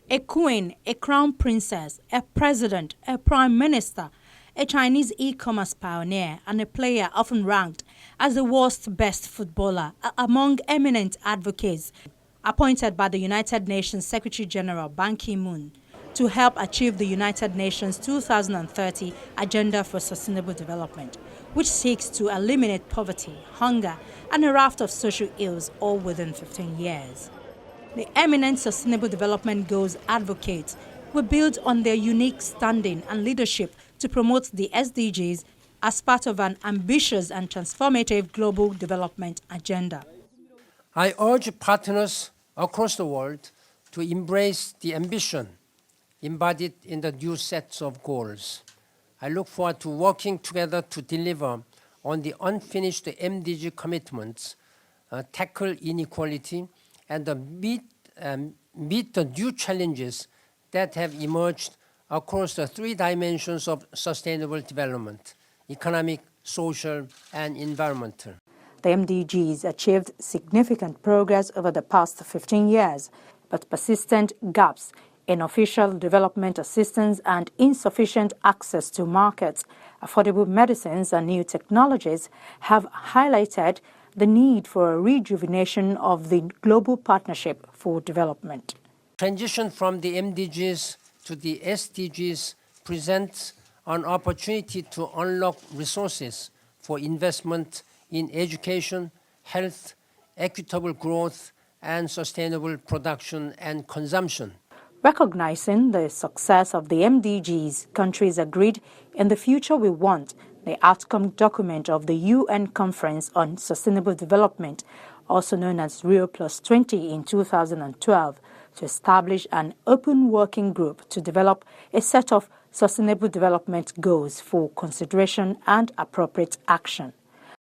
A queen, a crown princess, a president, a prime minister, a Chinese e-commerce pioneer, and a player often ranked as the world's best footballer among eminent advocates appointed by the United Nations Secretary-General Ban Ki-moon to help achieve the United Nations 2030 Agenda for Sustainable Development, which seeks to eliminate poverty, hunger, and a raft of social ills all within 15 years. The eminent Sustainable Development Goals advocates will build on their unique standing and leadership to promote the SDGs as part of an ambitious and transformative global development agenda. I urge partners across the world to embrace the ambition embodied in the new sets of goals. I look forward to working together to deliver on the unfinished MDG commitments, tackle inequality, and meet the new challenges that have emerged across the three dimensions of sustainable development: economic, social, and environmental. The MDGs achieved significant progress over the past 15 years, but persistent gaps in official development assistance and insufficient access to markets, affordable medicines, and new technologies have highlighted the need for a rejuvenation of the global partnership for development. Transition from the MDGs to the SDGs presents an opportunity to unlock resources for investment in education, health, equitable growth, and sustainable production and consumption. Recognizing the success of the MDGs, countries agreed in the future we want the outcome document of the UN Conference on Sustainable Development, also known as Rio+20 in 2012, to establish an open working group to develop a set of sustainable development goals for consideration and appropriate action.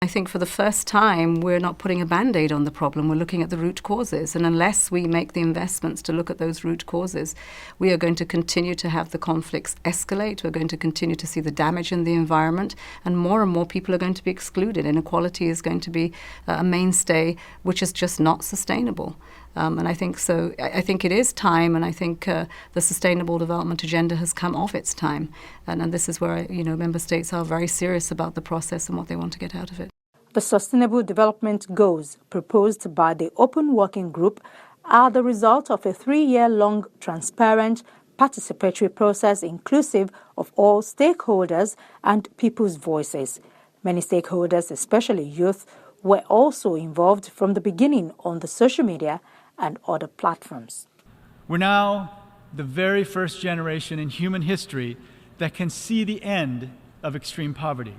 I think for the first time, we're not putting a Band-Aid on the problem. We're looking at the root causes. And unless we make the investments to look at those root causes, we are going to continue to have the conflicts escalate. We're going to continue to see the damage in the environment. And more people are going to be excluded. Inequality is going to be a mainstay, which is just not sustainable. And I think so. I think it is time, and I think the Sustainable Development Agenda has come off its time. And this is where member states are very serious about the process and what they want to get out of it. The Sustainable Development Goals proposed by the Open Working Group are the result of a 3-year-long, transparent, participatory process inclusive of all stakeholders and people's voices. Many stakeholders, especially youth, were also involved from the beginning on the social media and other platforms. We're now the very first generation in human history that can see the end of extreme poverty.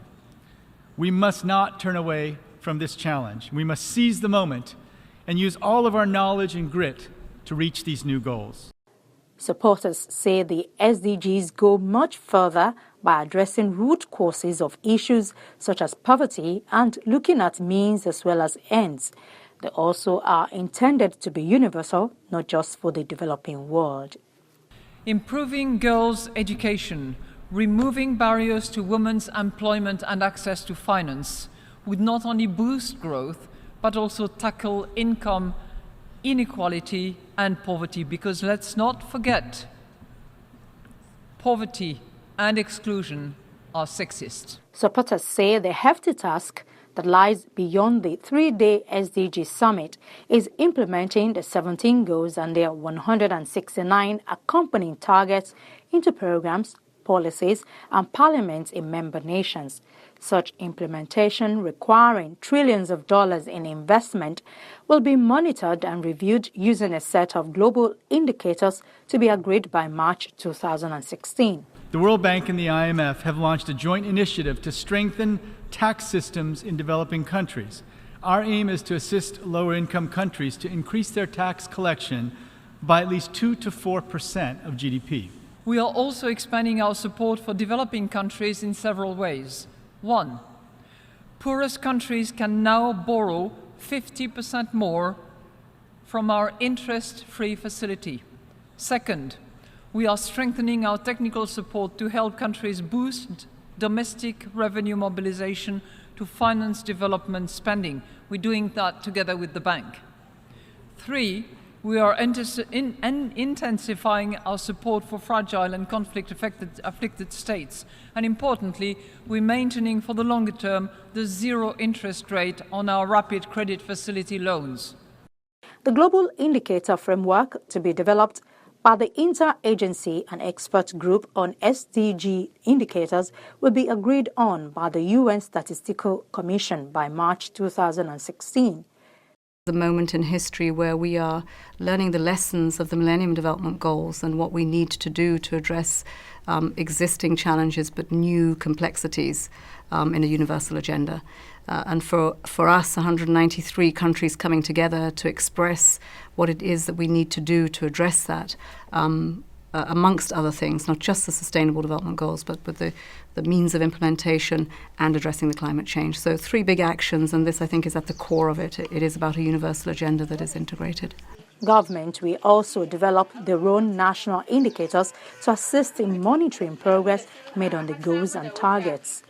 We must not turn away from this challenge. We must seize the moment and use all of our knowledge and grit to reach these new goals. Supporters say the SDGs go much further by addressing root causes of issues such as poverty and looking at means as well as ends. They also are intended to be universal, not just for the developing world. Improving girls' education, removing barriers to women's employment and access to finance would not only boost growth, but also tackle income inequality and poverty, because let's not forget, poverty and exclusion are sexist. Supporters say the hefty task that lies beyond the 3-day SDG summit is implementing the 17 goals and their 169 accompanying targets into programs, policies, and parliaments in member nations. Such implementation, requiring trillions of dollars in investment, will be monitored and reviewed using a set of global indicators to be agreed by March 2016. The World Bank and the IMF have launched a joint initiative to strengthen tax systems in developing countries. Our aim is to assist lower-income countries to increase their tax collection by at least 2 to 4% of GDP. We are also expanding our support for developing countries in several ways. 1. Poorest countries can now borrow 50% more from our interest-free facility. Second, we are strengthening our technical support to help countries boost domestic revenue mobilization to finance development spending. We're doing that together with the bank. 3, We are intensifying our support for fragile and conflict-afflicted states. And importantly, we're maintaining for the longer term the zero interest rate on our rapid credit facility loans. The global indicator framework to be developed by the Interagency and Expert Group on SDG indicators will be agreed on by the UN Statistical Commission by March 2016. The moment in history where we are learning the lessons of the Millennium Development Goals and what we need to do to address existing challenges but new complexities in a universal agenda. And for us, 193 countries coming together to express what it is that we need to do to address that, amongst other things, not just the Sustainable Development Goals, but with the means of implementation and addressing the climate change. So 3 big actions, and this, I think, is at the core of it. It is about a universal agenda that is integrated. Government will also develop their own national indicators to assist in monitoring progress made on the goals and targets.